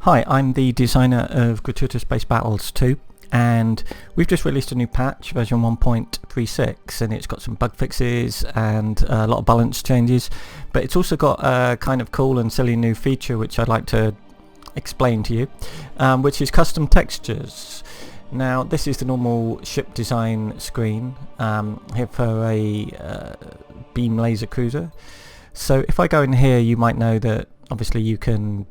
Hi, I'm the designer of Gratuitous Space Battles 2, and we've just released a new patch, version 1.36, and it's got some bug fixes and a lot of balance changes, but it's also got a kind of cool and silly new feature which I'd like to explain to you, which is custom textures. Now, this is the normal ship design screen here for a beam laser cruiser. So if I go in here, you might know that obviously you can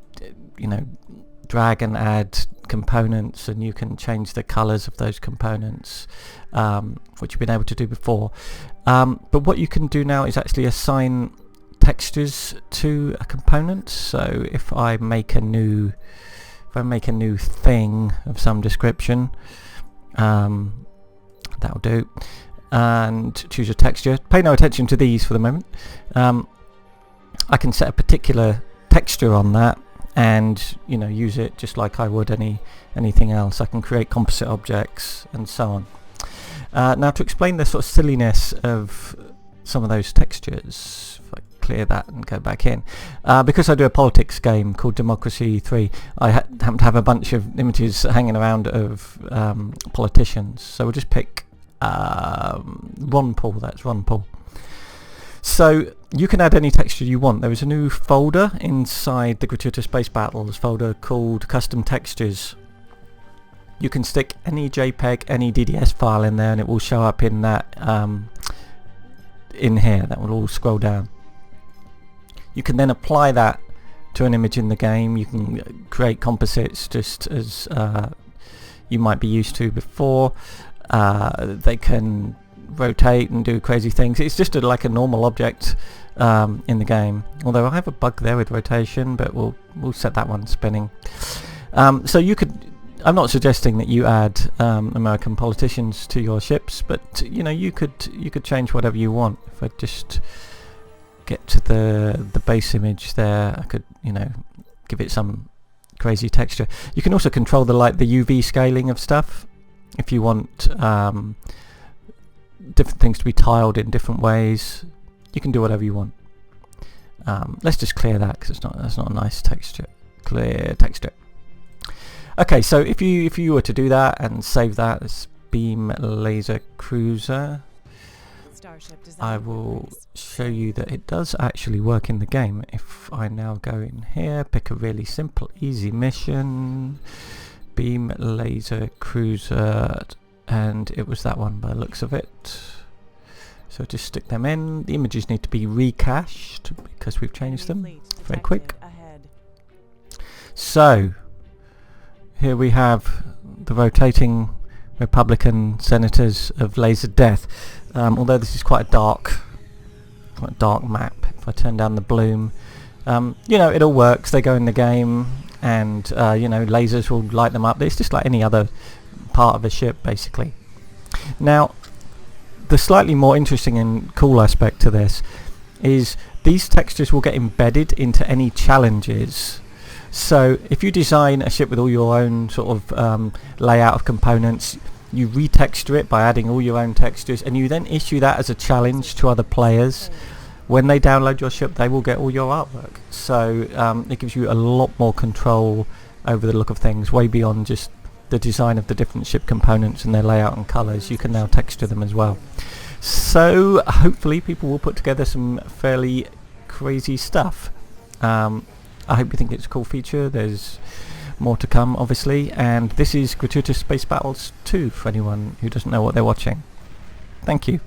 drag and add components, and you can change the colors of those components, which you've been able to do before, but what you can do now is actually assign textures to a component. So if I make a new thing of some description, that'll do, and choose a texture. Pay no attention to these for the moment. I can set a particular texture on that and use it just like I would anything else. I can create composite objects and so on. Now, to explain the sort of silliness of some of those textures, if I clear that and go back in, because I do a politics game called Democracy 3, I happen to have a bunch of images hanging around of politicians. So we'll just pick Ron Paul. That's Ron Paul. So you can add any texture you want. There is a new folder inside the Gratuitous Space Battles folder called Custom Textures. You can stick any JPEG, any DDS file in there, and it will show up in that in here. That will all scroll down. You can then apply that to an image in the game. You can create composites just as you might be used to before. They can rotate and do crazy things. It's just like a normal object in the game, although I have a bug there with rotation, but we'll set that one spinning. So you could, I'm not suggesting that you add American politicians to your ships, but you could change whatever you want. If I just get to the base image there, I could give it some crazy texture. You can also control the UV scaling of stuff if you want different things to be tiled in different ways. You can do whatever you want. Let's just clear that because that's not a nice texture. Clear texture. Okay, so if you were to do that and save that as beam laser cruiser, I will show you that it does actually work in the game. If I now go in here, pick a really simple, easy mission, beam laser cruiser, and it was that one by the looks of it. So just stick them in. The images need to be recached because we've changed them. Very quick. So here we have the rotating Republican senators of laser death. Although this is quite a dark map. If I turn down the bloom, it all works. They go in the game, and lasers will light them up. It's just like any other part of a ship, basically. Now, the slightly more interesting and cool aspect to this is these textures will get embedded into any challenges. So if you design a ship with all your own sort of layout of components, you retexture it by adding all your own textures, and you then issue that as a challenge to other players. When they download your ship, they will get all your artwork. So it gives you a lot more control over the look of things, way beyond just the design of the different ship components and their layout and colors. You can now texture them as well. So hopefully people will put together some fairly crazy stuff. I hope you think it's a cool feature. There's more to come, obviously, and this is Gratuitous Space Battles 2 for anyone who doesn't know what they're watching. Thank you.